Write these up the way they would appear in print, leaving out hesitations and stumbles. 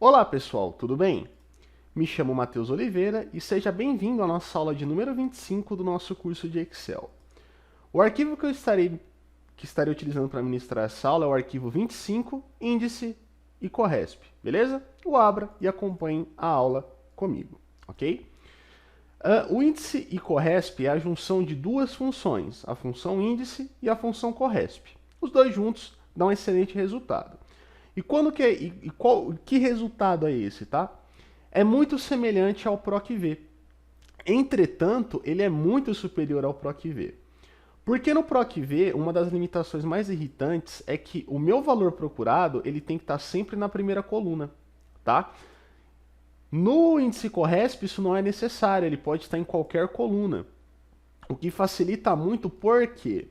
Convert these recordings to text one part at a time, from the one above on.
Olá pessoal, tudo bem? Me chamo Matheus Oliveira e seja bem-vindo à nossa aula de número 25 do nosso curso de Excel. O arquivo que eu estarei utilizando para ministrar essa aula é o arquivo 25, índice e corresp, beleza? O abra e acompanhe a aula comigo, ok? O índice e corresp é a junção de duas funções, a função índice e a função corresp. Os dois juntos dão um excelente resultado. Que resultado é esse, tá? É muito semelhante ao PROC-V. Entretanto, ele é muito superior ao PROC-V. Porque no PROC-V, uma das limitações mais irritantes é que o meu valor procurado, ele tem que estar sempre na primeira coluna, tá? No índice corresp, isso não é necessário, ele pode estar em qualquer coluna. O que facilita muito, por quê?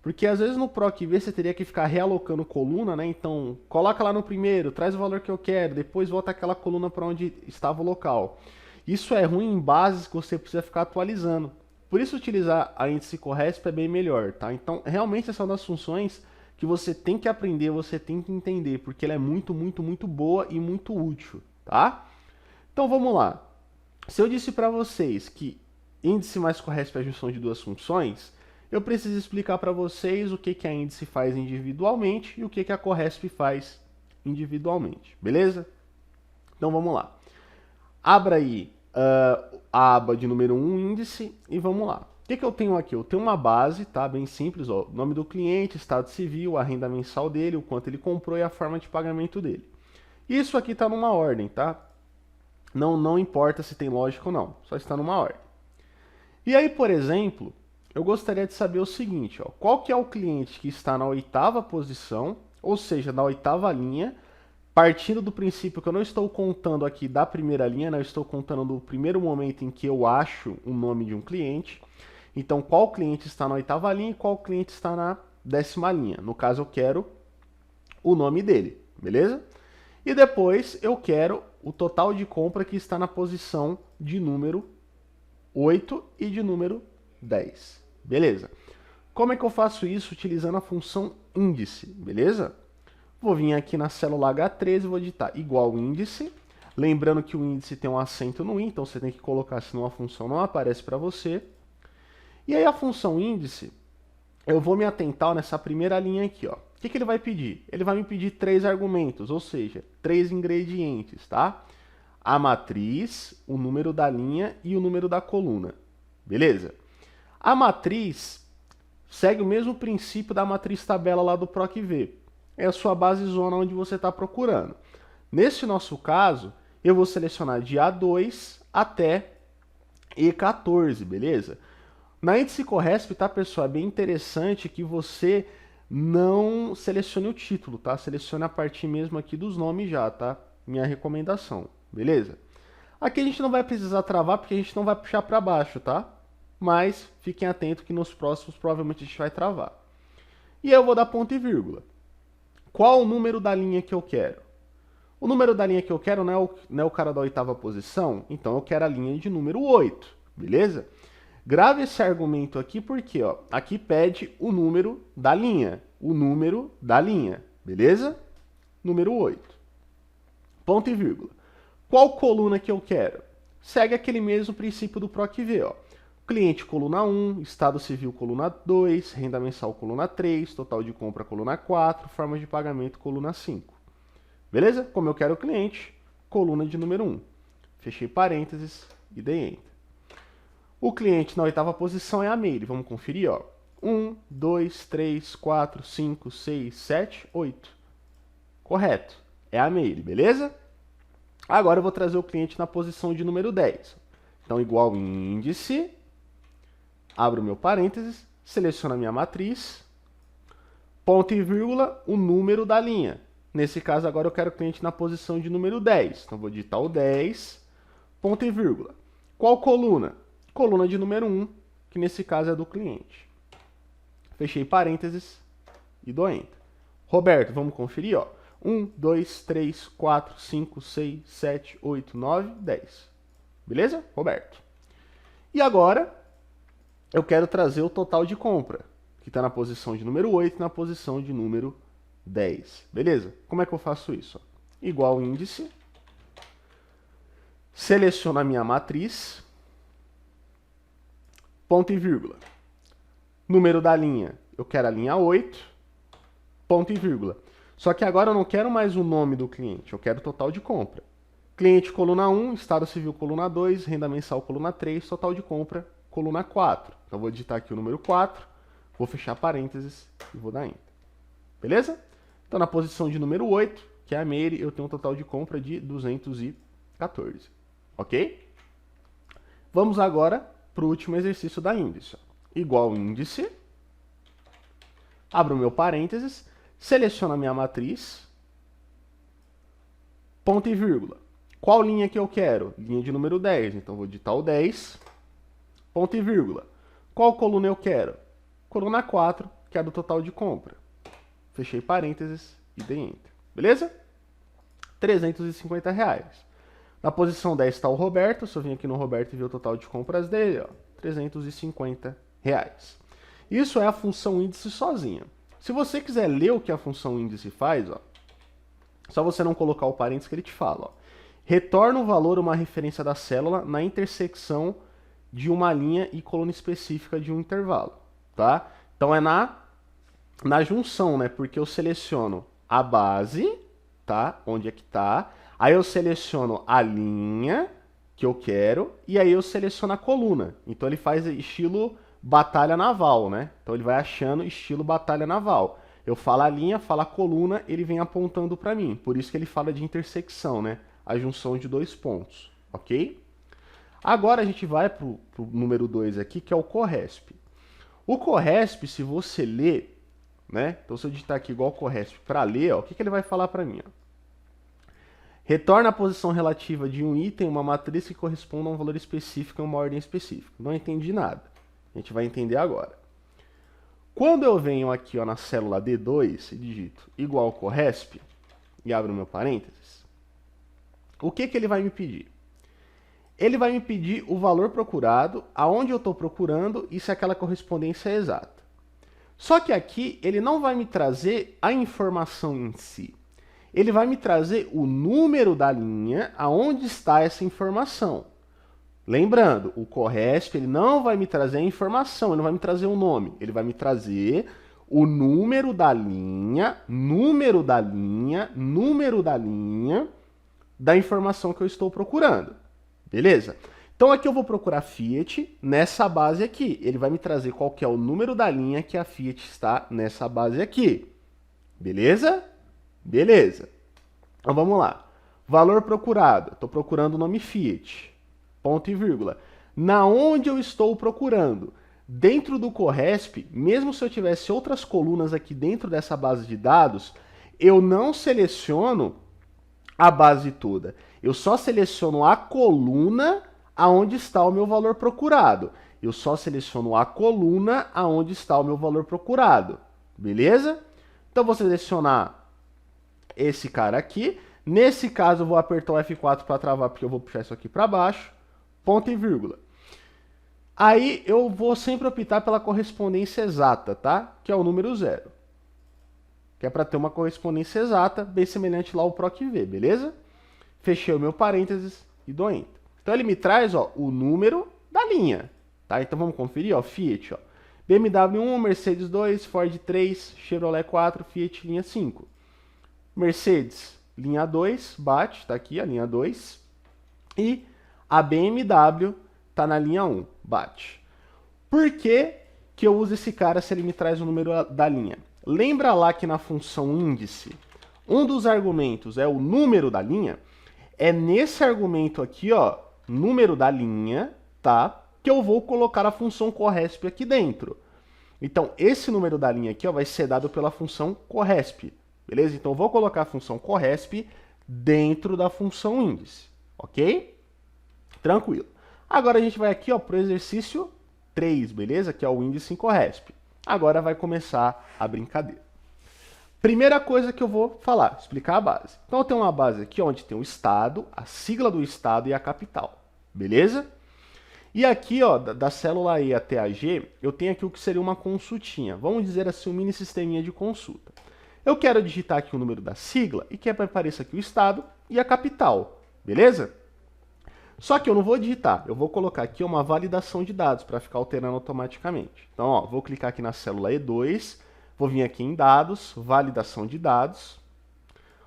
Porque às vezes no PROC-V você teria que ficar realocando coluna, né? Então, coloca lá no primeiro, traz o valor que eu quero, depois volta aquela coluna para onde estava o local. Isso é ruim em bases que você precisa ficar atualizando. Por isso utilizar a índice corresp é bem melhor, tá? Então, realmente essa é uma das funções que você tem que aprender, você tem que entender, porque ela é muito boa e muito útil, tá? Então, vamos lá. Se eu disse para vocês que índice mais corresp é a junção de duas funções, eu preciso explicar para vocês o que a índice faz individualmente e o que a corresp faz individualmente, beleza? Então vamos lá. Abra aí a aba de número 1, índice, e vamos lá. O que eu tenho aqui? Eu tenho uma base, tá? Bem simples, ó. Nome do cliente, estado civil, a renda mensal dele, o quanto ele comprou e a forma de pagamento dele. Isso aqui está numa ordem, tá? Não importa se tem lógica ou não, só está numa ordem. E aí, por exemplo, eu gostaria de saber o seguinte, ó, qual que é o cliente que está na 8ª posição, ou seja, na 8ª linha, partindo do princípio que eu não estou contando aqui da primeira linha, né, eu estou contando do primeiro momento em que eu acho o nome de um cliente. Então, qual cliente está na 8ª linha e qual cliente está na 10ª linha? No caso, eu quero o nome dele, beleza? E depois eu quero o total de compra que está na posição de número 8 e de número 10. Beleza. Como é que eu faço isso? Utilizando a função índice, beleza? Vou vir aqui na célula H13 e vou digitar igual índice. Lembrando que o índice tem um acento no i, então você tem que colocar, senão a função não aparece para você. E aí a função índice, eu vou me atentar nessa primeira linha aqui, ó. O que ele vai pedir? Ele vai me pedir 3 argumentos, ou seja, 3 ingredientes, tá? A matriz, o número da linha e o número da coluna. Beleza? A matriz segue o mesmo princípio da matriz tabela lá do PROC-V. É a sua base zona onde você está procurando. Nesse nosso caso, eu vou selecionar de A2 até E14, beleza? Na índice corresp, tá, pessoal? É bem interessante que você não selecione o título, tá? Selecione a partir mesmo aqui dos nomes já, tá? Minha recomendação, beleza? Aqui a gente não vai precisar travar porque a gente não vai puxar para baixo, tá? Mas fiquem atentos que nos próximos provavelmente a gente vai travar. E aí eu vou dar ponto e vírgula. Qual o número da linha que eu quero? O número da linha que eu quero não é o cara da 8ª posição, então eu quero a linha de número 8, beleza? Grave esse argumento aqui porque, ó, aqui pede o número da linha, beleza? Número 8. Ponto e vírgula. Qual coluna que eu quero? Segue aquele mesmo princípio do PROC-V, ó. Cliente, coluna 1, estado civil, coluna 2, renda mensal, coluna 3, total de compra, coluna 4, forma de pagamento, coluna 5. Beleza? Como eu quero o cliente, coluna de número 1. Fechei parênteses e dei Enter. O cliente na 8ª posição é a Meire. Vamos conferir, ó. 1, 2, 3, 4, 5, 6, 7, 8. Correto. É a Meire, beleza? Agora eu vou trazer o cliente na posição de número 10. Então, igual índice, abro meu parênteses, seleciono a minha matriz, ponto e vírgula, o número da linha. Nesse caso, agora eu quero o cliente na posição de número 10. Então, vou digitar o 10, ponto e vírgula. Qual coluna? Coluna de número 1, que nesse caso é do cliente. Fechei parênteses e dou Enter. Roberto, vamos conferir, ó. 1, 2, 3, 4, 5, 6, 7, 8, 9, 10. Beleza? Roberto. E agora, eu quero trazer o total de compra, que está na posição de número 8 e na posição de número 10. Beleza? Como é que eu faço isso? Igual índice, Seleciono a minha matriz, ponto e vírgula. Número da linha, eu quero a linha 8, ponto e vírgula. Só que agora eu não quero mais o nome do cliente, eu quero o total de compra. Cliente, coluna 1, estado civil, coluna 2, renda mensal, coluna 3, total de compra, coluna 4. Então eu vou digitar aqui o número 4, vou fechar parênteses e vou dar Enter. Beleza? Então na posição de número 8, que é a Meire, eu tenho um total de compra de 214. Ok? Vamos agora para o último exercício da índice. Igual índice, abro o meu parênteses, seleciono a minha matriz, ponto e vírgula. Qual linha que eu quero? Linha de número 10, então vou digitar o 10, ponto e vírgula. Qual coluna eu quero? Coluna 4, que é a do total de compra. Fechei parênteses e dei Enter. Beleza? R$350. Na posição 10 está o Roberto, se eu vim aqui no Roberto e ver o total de compras dele, ó, R$350. Isso é a função índice sozinha. Se você quiser ler o que a função índice faz, ó, só você não colocar o parênteses que ele te fala. Ó. Retorna o valor uma referência da célula na intersecção de uma linha e coluna específica de um intervalo. Tá? Então é na junção, né? Porque eu seleciono a base, tá? Onde é que tá? Aí eu seleciono a linha que eu quero e aí eu seleciono a coluna. Então ele faz estilo batalha naval, né? Então ele vai achando estilo batalha naval. Eu falo a linha, falo a coluna, ele vem apontando para mim. Por isso que ele fala de intersecção, né? A junção de dois pontos, ok? Agora a gente vai para o número 2 aqui, que é o Corresp. O Corresp, se você ler, né? Então se eu digitar aqui igual Corresp para ler, ó, o que ele vai falar para mim? Ó? Retorna a posição relativa de um item uma matriz que corresponda a um valor específico em uma ordem específica. Não entendi nada. A gente vai entender agora. Quando eu venho aqui ó, na célula D2 e digito igual Corresp e abro meu parênteses, o que ele vai me pedir? Ele vai me pedir o valor procurado, aonde eu estou procurando e se aquela correspondência é exata. Só que aqui ele não vai me trazer a informação em si. Ele vai me trazer o número da linha aonde está essa informação. Lembrando, o Corresp ele não vai me trazer a informação, ele não vai me trazer o nome. Ele vai me trazer o número da linha, da informação que eu estou procurando. Beleza? Então aqui eu vou procurar Fiat nessa base aqui. Ele vai me trazer qual que é o número da linha que a Fiat está nessa base aqui. Beleza? Beleza. Então vamos lá. Valor procurado. Estou procurando o nome Fiat. Ponto e vírgula. Na onde eu estou procurando? Dentro do Corresp, mesmo se eu tivesse outras colunas aqui dentro dessa base de dados, eu não seleciono a base toda. Eu só seleciono a coluna aonde está o meu valor procurado. Eu só seleciono a coluna aonde está o meu valor procurado. Beleza? Então vou selecionar esse cara aqui. Nesse caso eu vou apertar o F4 para travar, porque eu vou puxar isso aqui para baixo. Ponto e vírgula. Aí eu vou sempre optar pela correspondência exata, tá? Que é o número 0. Que é para ter uma correspondência exata, bem semelhante lá ao PROC-V, beleza? Fechei o meu parênteses e dou Enter. Então ele me traz ó, o número da linha, tá? Então vamos conferir, ó, Fiat, ó. BMW 1, Mercedes 2, Ford 3, Chevrolet 4, Fiat linha 5. Mercedes, linha 2, bate, tá aqui a linha 2. E a BMW tá na linha 1, bate. Por que que eu uso esse cara se ele me traz o número da linha? Lembra lá que na função índice, um dos argumentos é o número da linha? É nesse argumento aqui, ó, número da linha, tá? Que eu vou colocar a função Corresp aqui dentro. Então, esse número da linha aqui, ó, vai ser dado pela função Corresp, beleza? Então, eu vou colocar a função Corresp dentro da função índice, ok? Tranquilo. Agora a gente vai aqui, ó, para o exercício 3, beleza? Que é o índice em Corresp. Agora vai começar a brincadeira. Primeira coisa que eu vou falar, explicar a base. Então eu tenho uma base aqui onde tem o estado, a sigla do estado e a capital, beleza? E aqui, ó, da célula E até a G, eu tenho aqui o que seria uma consultinha. Vamos dizer assim, um mini sisteminha de consulta. Eu quero digitar aqui o número da sigla e quero que apareça aqui o estado e a capital, beleza? Só que eu não vou digitar, eu vou colocar aqui uma validação de dados para ficar alterando automaticamente. Então, ó, vou clicar aqui na célula E2, vou vir aqui em dados, validação de dados,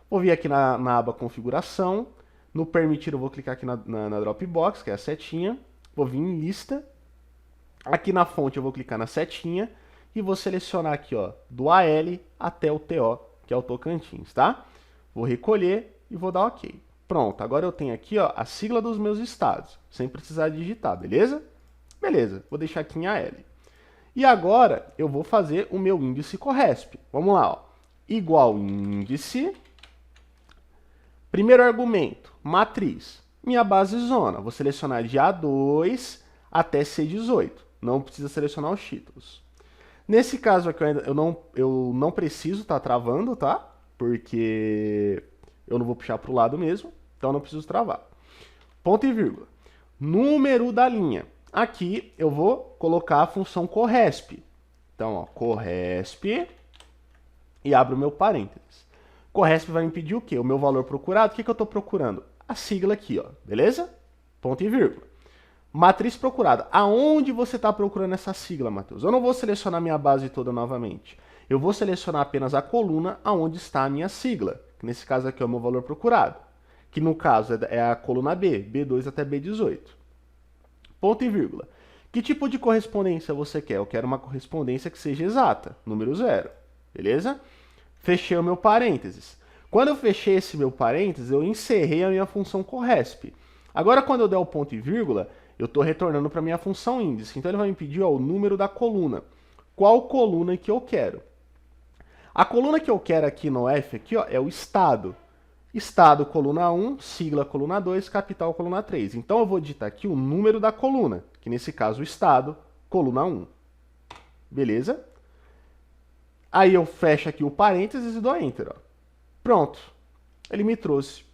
vou vir aqui na aba configuração, no permitir eu vou clicar aqui na Dropbox, que é a setinha, vou vir em lista, aqui na fonte eu vou clicar na setinha e vou selecionar aqui, ó, do AL até o TO, que é o Tocantins, tá? Vou recolher e vou dar OK. Pronto, agora eu tenho aqui, ó, a sigla dos meus estados, sem precisar digitar, beleza? Beleza, vou deixar aqui em AL. E agora eu vou fazer o meu índice Corresp. Vamos lá, ó. Igual índice. Primeiro argumento, matriz. Minha base zona, vou selecionar de A2 até C18. Não precisa selecionar os títulos. Nesse caso aqui eu não preciso estar travando, tá? Porque eu não vou puxar para o lado mesmo, então eu não preciso travar. Ponto e vírgula. Número da linha. Aqui eu vou colocar a função Corresp. Então, ó, Corresp e abro o meu parênteses. Corresp vai me pedir o quê? O meu valor procurado. O que eu estou procurando? A sigla aqui, ó, beleza? Ponto e vírgula. Matriz procurada. Aonde você está procurando essa sigla, Matheus? Eu não vou selecionar minha base toda novamente. Eu vou selecionar apenas a coluna aonde está a minha sigla. Que nesse caso aqui é o meu valor procurado. Que no caso é a coluna B, B2 até B18. Ponto e vírgula. Que tipo de correspondência você quer? Eu quero uma correspondência que seja exata, número 0. Beleza? Fechei o meu parênteses. Quando eu fechei esse meu parênteses, eu encerrei a minha função Corresp. Agora, quando eu der o ponto e vírgula, eu estou retornando para a minha função índice. Então, ele vai me pedir, ó, o número da coluna. Qual coluna que eu quero? A coluna que eu quero aqui no F aqui, ó, é o estado. Estado, coluna 1, sigla, coluna 2, capital, coluna 3. Então, eu vou digitar aqui o número da coluna, que nesse caso, o estado, coluna 1. Beleza? Aí eu fecho aqui o parênteses e dou Enter. Ó. Pronto. Ele me trouxe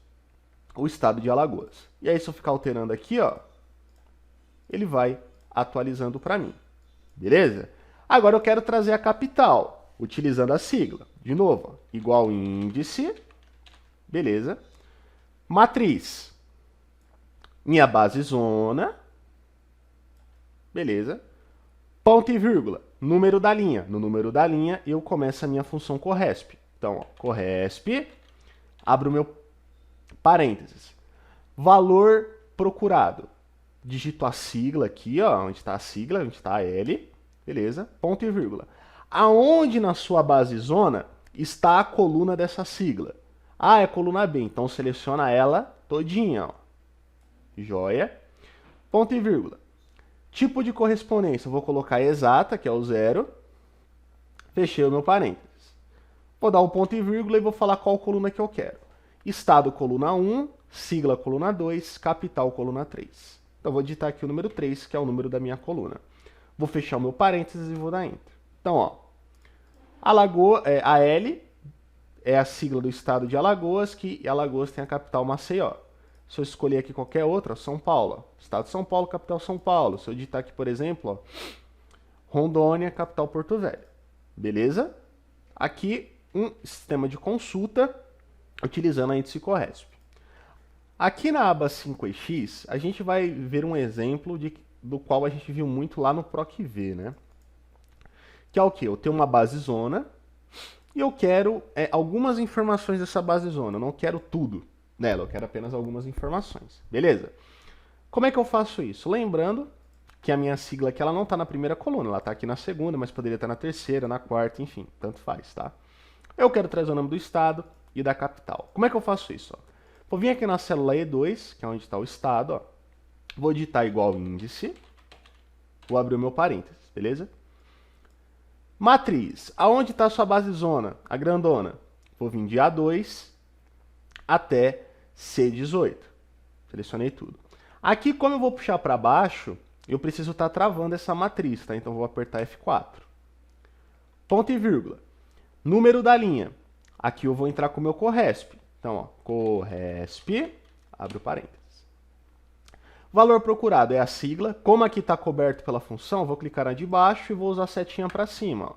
o estado de Alagoas. E aí, se eu ficar alterando aqui, ó, ele vai atualizando para mim. Beleza? Agora eu quero trazer a capital, utilizando a sigla. De novo, ó, igual índice. Beleza? Matriz. Minha base zona. Beleza? Ponto e vírgula. Número da linha. No número da linha, eu começo a minha função Corresp. Então, ó, Corresp. Abro o meu parênteses. Valor procurado. Digito a sigla aqui, ó, onde está a sigla, onde está a L. Beleza? Ponto e vírgula. Aonde na sua base zona está a coluna dessa sigla? Ah, é a coluna B. Então, seleciona ela todinha, ó. Joia. Ponto e vírgula. Tipo de correspondência, eu vou colocar exata, que é o 0. Fechei o meu parênteses. Vou dar um ponto e vírgula e vou falar qual coluna que eu quero. Estado, coluna 1, sigla, coluna 2, capital, coluna 3. Então, vou digitar aqui o número 3, que é o número da minha coluna. Vou fechar o meu parênteses e vou dar Enter. Então, ó, a L é a sigla do estado de Alagoas, que Alagoas tem a capital Maceió. Se eu escolher aqui qualquer outra, São Paulo. Estado de São Paulo, capital São Paulo. Se eu digitar aqui, por exemplo, ó, Rondônia, capital Porto Velho. Beleza? Aqui, um sistema de consulta utilizando a índice Corresp. Aqui na aba 5EX, a gente vai ver um exemplo do qual a gente viu muito lá no PROC-V, né? Que é o quê? Eu tenho uma base zona e eu quero algumas informações dessa base zona. Eu não quero tudo nela, eu quero apenas algumas informações. Beleza? Como é que eu faço isso? Lembrando que a minha sigla aqui ela não está na primeira coluna, ela está aqui na segunda, mas poderia estar na terceira, na quarta, enfim, tanto faz, tá? Eu quero trazer o nome do estado e da capital. Como é que eu faço isso? Ó? Vou vir aqui na célula E2, que é onde está o estado, ó. Vou digitar igual índice, vou abrir o meu parênteses, beleza? Matriz, aonde está a sua base zona, a grandona? Vou vir de A2 até C18. Selecionei tudo. Aqui, como eu vou puxar para baixo, eu preciso estar travando essa matriz, tá? Então, vou apertar F4. Ponto e vírgula. Número da linha. Aqui eu vou entrar com o meu Corresp. Então, ó, Corresp, abre o parênteses. Valor procurado é a sigla. Como aqui está coberto pela função, vou clicar na de baixo e vou usar a setinha para cima. Ó.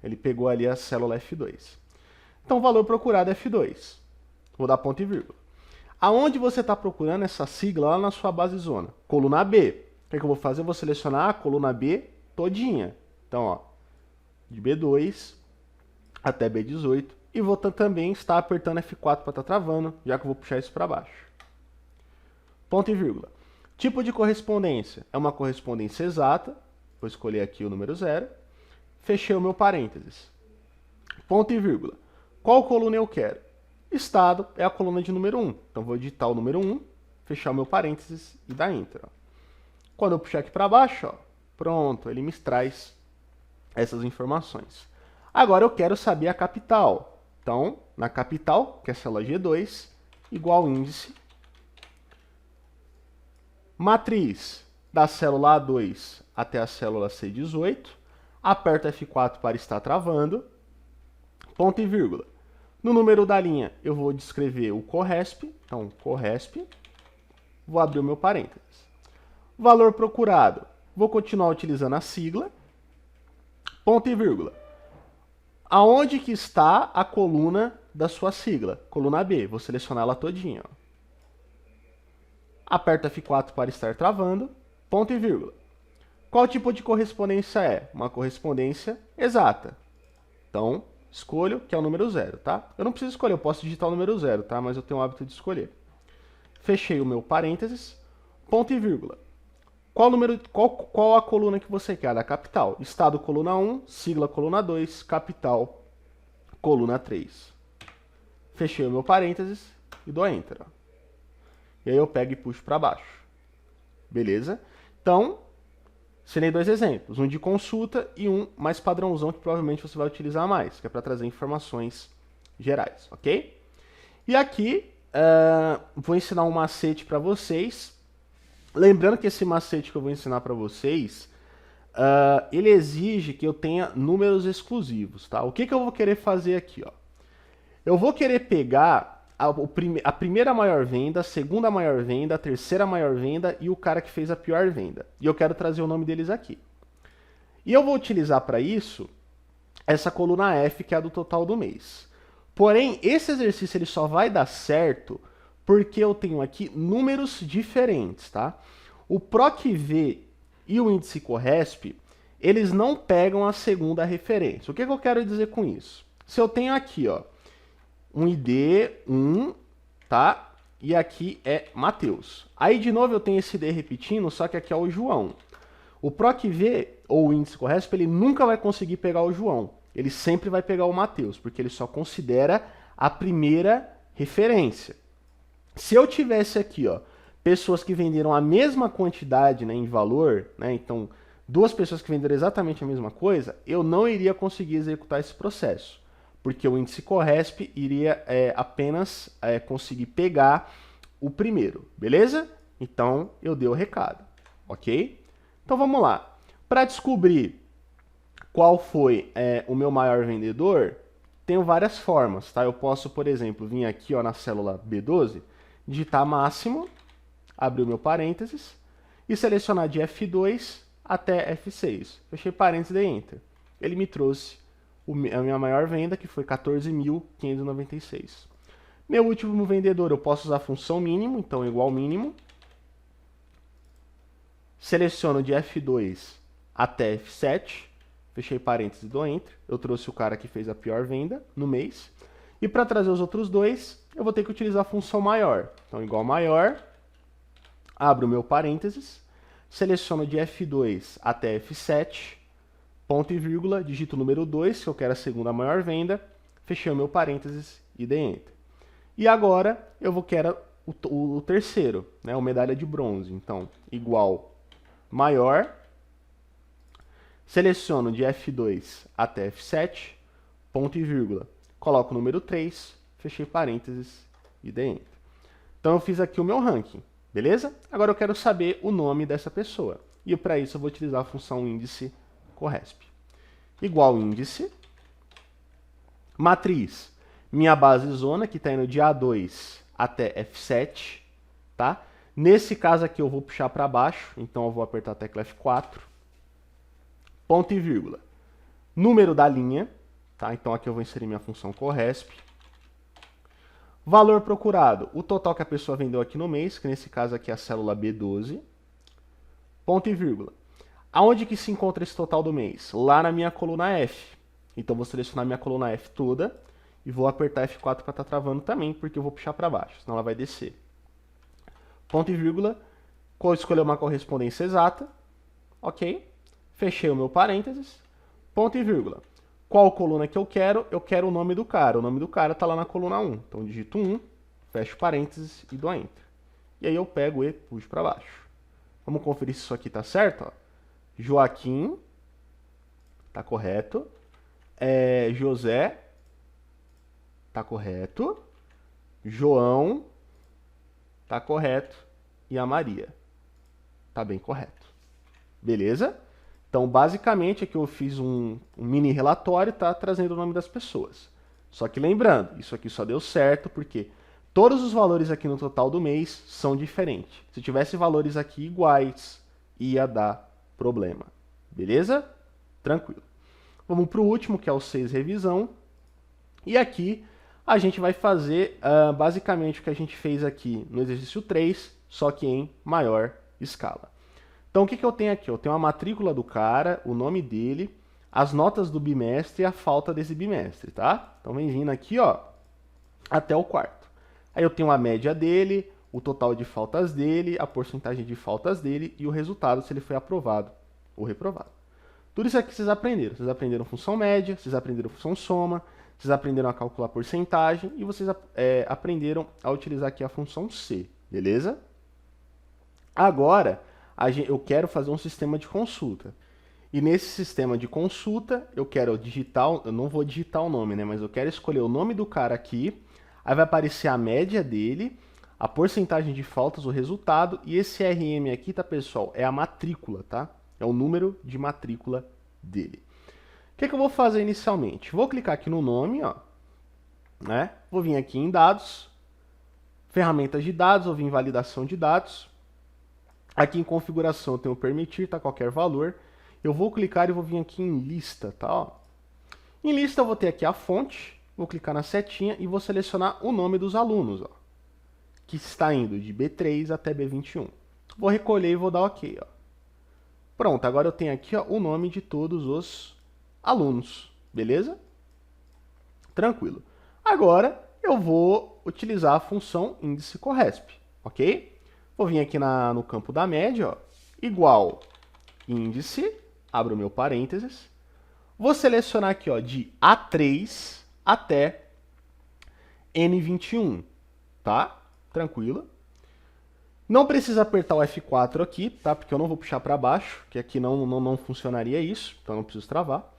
Ele pegou ali a célula F2. Então, valor procurado é F2. Vou dar ponto e vírgula. Aonde você está procurando essa sigla lá na sua base zona? Coluna B. O que eu vou fazer? Eu vou selecionar a coluna B todinha. Então, ó, de B2 até B18. E vou também estar apertando F4 para estar travando, já que eu vou puxar isso para baixo. Ponto e vírgula. Tipo de correspondência. É uma correspondência exata. Vou escolher aqui o número 0. Fechei o meu parênteses. Ponto e vírgula. Qual coluna eu quero? Estado é a coluna de número 1. Então, vou digitar o número 1, fechar o meu parênteses e dar Enter. Ó. Quando eu puxar aqui para baixo, ó, pronto, ele me traz essas informações. Agora eu quero saber a capital. Então, na capital, que é a célula G2, igual índice, matriz da célula A2 até a célula C18, aperto F4 para estar travando, ponto e vírgula. No número da linha, eu vou descrever o corresp, então corresp, vou abrir o meu parênteses. Valor procurado, vou continuar utilizando a sigla, ponto e vírgula. Aonde que está a coluna da sua sigla? Coluna B, vou selecionar ela todinha. Ó. Aperto F4 para estar travando, ponto e vírgula. Qual tipo de correspondência é? Uma correspondência exata. Então, escolho que é o número 0, tá? Eu não preciso escolher, eu posso digitar o número 0, tá? Mas eu tenho o hábito de escolher. Fechei o meu parênteses, ponto e vírgula. Qual a coluna que você quer? Da capital. Estado, coluna 1, sigla, coluna 2, capital, coluna 3. Fechei o meu parênteses e dou Enter. Ó. E aí eu pego e puxo para baixo. Beleza? Então, ensinei dois exemplos. Um de consulta e um mais padrãozão que provavelmente você vai utilizar mais, que é para trazer informações gerais, ok? E aqui, vou ensinar um macete para vocês. Lembrando que esse macete que eu vou ensinar para vocês, ele exige que eu tenha números exclusivos, tá? O que eu vou querer fazer aqui, ó? Eu vou querer pegar a primeira maior venda, a segunda maior venda, a terceira maior venda e o cara que fez a pior venda. E eu quero trazer o nome deles aqui. E eu vou utilizar para isso essa coluna F, que é a do total do mês. Porém, esse exercício ele só vai dar certo porque eu tenho aqui números diferentes, tá? O PROC-V e o índice Corresp, eles não pegam a segunda referência. O que eu quero dizer com isso? Se eu tenho aqui, ó, um ID 1, tá? E aqui é Mateus. Aí, de novo, eu tenho esse ID repetindo, só que aqui é o João. O PROC-V, ou o índice Corresp, ele nunca vai conseguir pegar o João. Ele sempre vai pegar o Mateus, porque ele só considera a primeira referência. Se eu tivesse aqui, ó, pessoas que venderam a mesma quantidade, né, em valor, né, então duas pessoas que venderam exatamente a mesma coisa, eu não iria conseguir executar esse processo, porque o índice Corresp iria apenas conseguir pegar o primeiro, beleza? Então eu dei o recado, ok? Então vamos lá. Para descobrir qual foi o meu maior vendedor, tenho várias formas, tá? Eu posso, por exemplo, vir aqui, ó, na célula B12, digitar máximo, abrir o meu parênteses e selecionar de F2 até F6. Fechei parênteses e dei Enter. Ele me trouxe a minha maior venda, que foi 14.596. Meu último vendedor, eu posso usar a função mínimo, então igual mínimo. Seleciono de F2 até F7. Fechei parênteses e dou Enter. Eu trouxe o cara que fez a pior venda no mês. E para trazer os outros dois, eu vou ter que utilizar a função maior. Então, igual maior, abro o meu parênteses, seleciono de F2 até F7, ponto e vírgula, digito o número 2, que eu quero a segunda maior venda, fechei o meu parênteses e dei Enter. E agora, eu quero o terceiro, né, o medalha de bronze. Então, igual maior, seleciono de F2 até F7, ponto e vírgula, coloco o número 3, fechei parênteses e dei Enter. Então eu fiz aqui o meu ranking, beleza? Agora eu quero saber o nome dessa pessoa. E para isso eu vou utilizar a função índice Corresp. Igual índice, matriz, minha base zona, que está indo de A2 até F7, tá? Nesse caso aqui eu vou puxar para baixo, então eu vou apertar a tecla F4, ponto e vírgula. Número da linha, tá? Então aqui eu vou inserir minha função Corresp. Valor procurado, o total que a pessoa vendeu aqui no mês, que nesse caso aqui é a célula B12, ponto e vírgula. Aonde que se encontra esse total do mês? Lá na minha coluna F. Então vou selecionar minha coluna F toda e vou apertar F4 para estar travando também, porque eu vou puxar para baixo, senão ela vai descer. Ponto e vírgula, escolher uma correspondência exata, ok? Fechei o meu parênteses, ponto e vírgula. Qual coluna que eu quero? Eu quero o nome do cara. O nome do cara está lá na coluna 1. Então, digito 1, fecho parênteses e dou Enter. E aí eu pego e puxo para baixo. Vamos conferir se isso aqui está certo. Ó. Joaquim, está correto. José, está correto. João, está correto. E a Maria, está bem correto. Beleza? Então, basicamente, aqui eu fiz um mini relatório, tá trazendo o nome das pessoas. Só que lembrando, isso aqui só deu certo porque todos os valores aqui no total do mês são diferentes. Se tivesse valores aqui iguais, ia dar problema. Beleza? Tranquilo. Vamos para o último, que é o 6 revisão. E aqui a gente vai fazer basicamente o que a gente fez aqui no exercício 3, só que em maior escala. Então, o que eu tenho aqui? Eu tenho a matrícula do cara, o nome dele, as notas do bimestre e a falta desse bimestre, tá? Então, vem vindo aqui, ó, até o quarto. Aí eu tenho a média dele, o total de faltas dele, a porcentagem de faltas dele e o resultado, se ele foi aprovado ou reprovado. Tudo isso aqui vocês aprenderam. Vocês aprenderam função média, vocês aprenderam função soma, vocês aprenderam a calcular porcentagem e vocês aprenderam a utilizar aqui a função C, beleza? Agora, eu quero fazer um sistema de consulta. E nesse sistema de consulta, eu quero digitar, eu não vou digitar o nome, né? Mas eu quero escolher o nome do cara aqui, aí vai aparecer a média dele, a porcentagem de faltas, o resultado, e esse RM aqui, tá, pessoal? É a matrícula, tá? É o número de matrícula dele. O que eu vou fazer inicialmente? Vou clicar aqui no nome, ó, né? Vou vir aqui em dados, ferramentas de dados, vou vir em validação de dados. Aqui em configuração eu tenho permitir, tá? Qualquer valor. Eu vou clicar e vou vir aqui em lista, tá? Ó. Em lista eu vou ter aqui a fonte, vou clicar na setinha e vou selecionar o nome dos alunos, ó, que está indo de B3 até B21. Vou recolher e vou dar OK, ó. Pronto, agora eu tenho aqui, ó, o nome de todos os alunos, beleza? Tranquilo. Agora eu vou utilizar a função índice corresp, ok? Vou vir aqui no campo da média, ó, igual índice, abro meu parênteses, vou selecionar aqui, ó, de A3 até N21, tá? Tranquilo. Não precisa apertar o F4 aqui, tá? Porque eu não vou puxar para baixo, que aqui não funcionaria isso, então não preciso travar.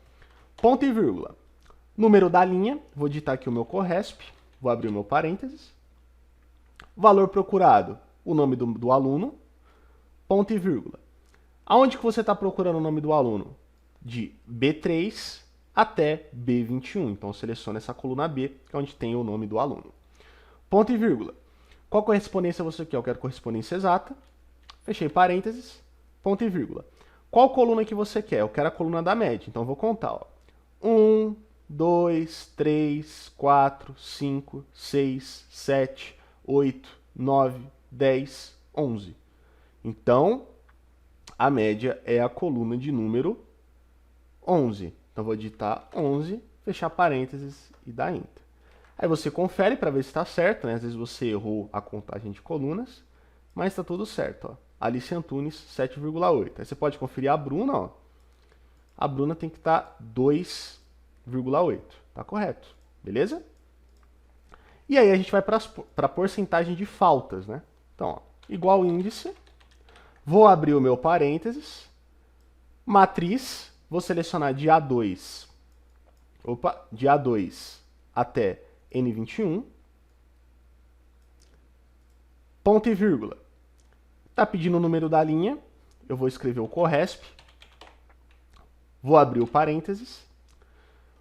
Ponto e vírgula. Número da linha, vou digitar aqui o meu corresp, vou abrir o meu parênteses. Valor procurado, o nome do aluno, ponto e vírgula. Aonde que você está procurando o nome do aluno? De B3 até B21. Então, seleciona essa coluna B, que é onde tem o nome do aluno. Ponto e vírgula. Qual correspondência você quer? Eu quero correspondência exata. Fechei parênteses, ponto e vírgula. Qual coluna que você quer? Eu quero a coluna da média. Então, eu vou contar. Ó. 1, 2, 3, 4, 5, 6, 7, 8, 9, 10, 11. Então, a média é a coluna de número 11. Então, vou digitar 11, fechar parênteses e dar Enter. Aí você confere para ver se está certo, né? Às vezes você errou a contagem de colunas, mas está tudo certo. Ó. Alice Antunes, 7,8. Aí você pode conferir a Bruna, ó. A Bruna tem que estar 2,8. Tá correto, beleza? E aí a gente vai para a porcentagem de faltas, né? Então, ó, igual índice, vou abrir o meu parênteses, matriz, vou selecionar de A2, de A2 até N21, ponto e vírgula. Tá pedindo o número da linha, eu vou escrever o corresp, vou abrir o parênteses,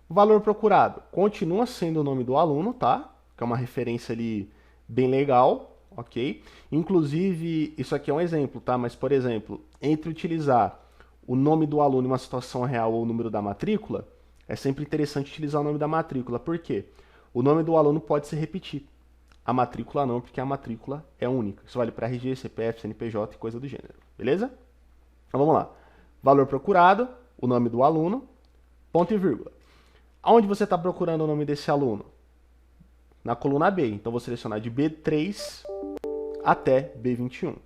valor procurado continua sendo o nome do aluno, tá? Que é uma referência ali bem legal, ok? Inclusive, isso aqui é um exemplo, tá? Mas, por exemplo, entre utilizar o nome do aluno em uma situação real ou o número da matrícula, é sempre interessante utilizar o nome da matrícula. Por quê? O nome do aluno pode se repetir. A matrícula não, porque a matrícula é única. Isso vale para RG, CPF, CNPJ e coisa do gênero. Beleza? Então vamos lá. Valor procurado, o nome do aluno, ponto e vírgula. Aonde você está procurando o nome desse aluno? Na coluna B. Então vou selecionar de B3 até B21.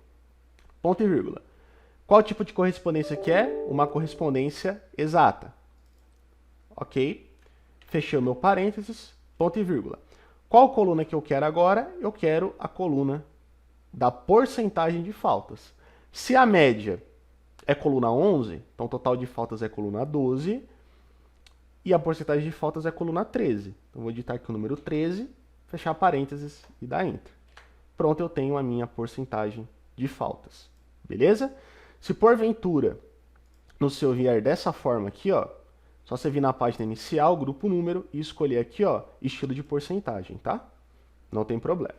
Ponto e vírgula. Qual tipo de correspondência que é? Uma correspondência exata. Ok? Fechei o meu parênteses, ponto e vírgula. Qual coluna que eu quero agora? Eu quero a coluna da porcentagem de faltas. Se a média é coluna 11, então o total de faltas é coluna 12, e a porcentagem de faltas é coluna 13. Então vou digitar aqui o número 13, fechar parênteses e dar Enter. Pronto, eu tenho a minha porcentagem de faltas. Beleza? Se porventura no seu vier dessa forma aqui, ó, só você vir na página inicial, grupo número, e escolher aqui, ó, estilo de porcentagem, tá? Não tem problema.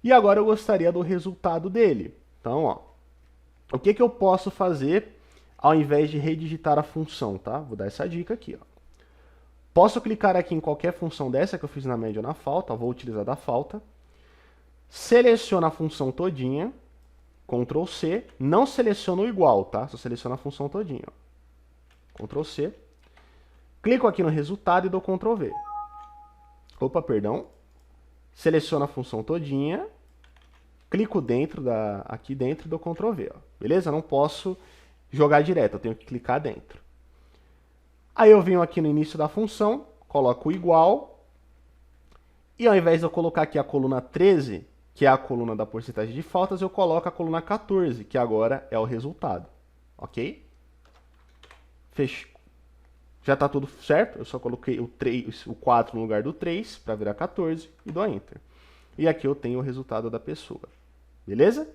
E agora eu gostaria do resultado dele. Então, ó, o que que eu posso fazer ao invés de redigitar a função, tá? Vou dar essa dica aqui, ó. Posso clicar aqui em qualquer função dessa que eu fiz na média ou na falta, ó, vou utilizar da falta. Seleciono a função todinha, Ctrl C, não seleciono o igual, tá? Só seleciono a função todinha, ó. Ctrl C. Clico aqui no resultado e dou Ctrl V. Opa, perdão. Seleciono a função todinha, clico aqui dentro e dou Ctrl V, ó. Beleza? Não posso jogar direto, eu tenho que clicar dentro. Aí eu venho aqui no início da função, coloco o igual, e ao invés de eu colocar aqui a coluna 13, que é a coluna da porcentagem de faltas, eu coloco a coluna 14, que agora é o resultado. Ok? Fechou. Já está tudo certo, eu só coloquei o 4 no lugar do 3 para virar 14 e dou Enter. E aqui eu tenho o resultado da pessoa. Beleza?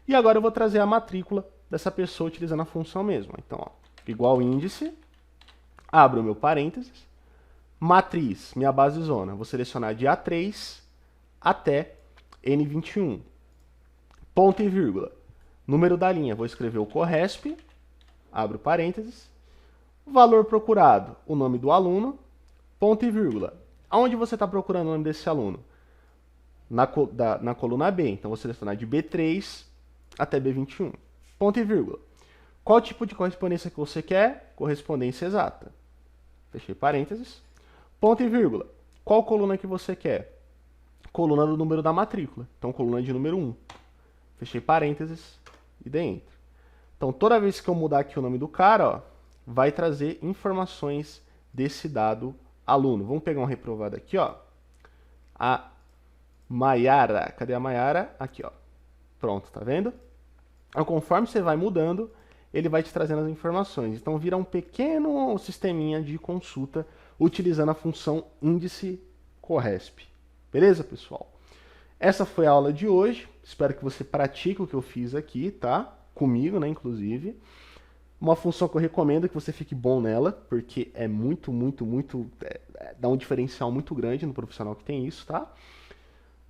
E agora eu vou trazer a matrícula dessa pessoa utilizando a função mesmo. Então, ó, igual índice, abro o meu parênteses, matriz, minha base zona, vou selecionar de A3 até N21. Ponto e vírgula. Número da linha, vou escrever o corresp, abro parênteses, valor procurado, o nome do aluno, ponto e vírgula. Aonde você está procurando o nome desse aluno? Na coluna B, então vou selecionar de B3 até B21. Ponto e vírgula. Qual tipo de correspondência que você quer? Correspondência exata. Fechei parênteses. Ponto e vírgula. Qual coluna que você quer? Coluna do número da matrícula. Então, coluna de número 1. Fechei parênteses e dei Enter. Então, toda vez que eu mudar aqui o nome do cara, ó, vai trazer informações desse dado aluno. Vamos pegar um reprovado aqui, ó. A Maiara. Cadê a Maiara? Aqui, ó. Pronto, tá vendo? Então, conforme você vai mudando, ele vai te trazendo as informações. Então, vira um pequeno sisteminha de consulta utilizando a função índice corresp. Beleza, pessoal? Essa foi a aula de hoje. Espero que você pratique o que eu fiz aqui, tá? Comigo, né, inclusive. Uma função que eu recomendo que você fique bom nela, porque é muito, dá um diferencial muito grande no profissional que tem isso, tá?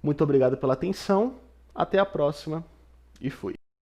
Muito obrigado pela atenção. Até a próxima e fui.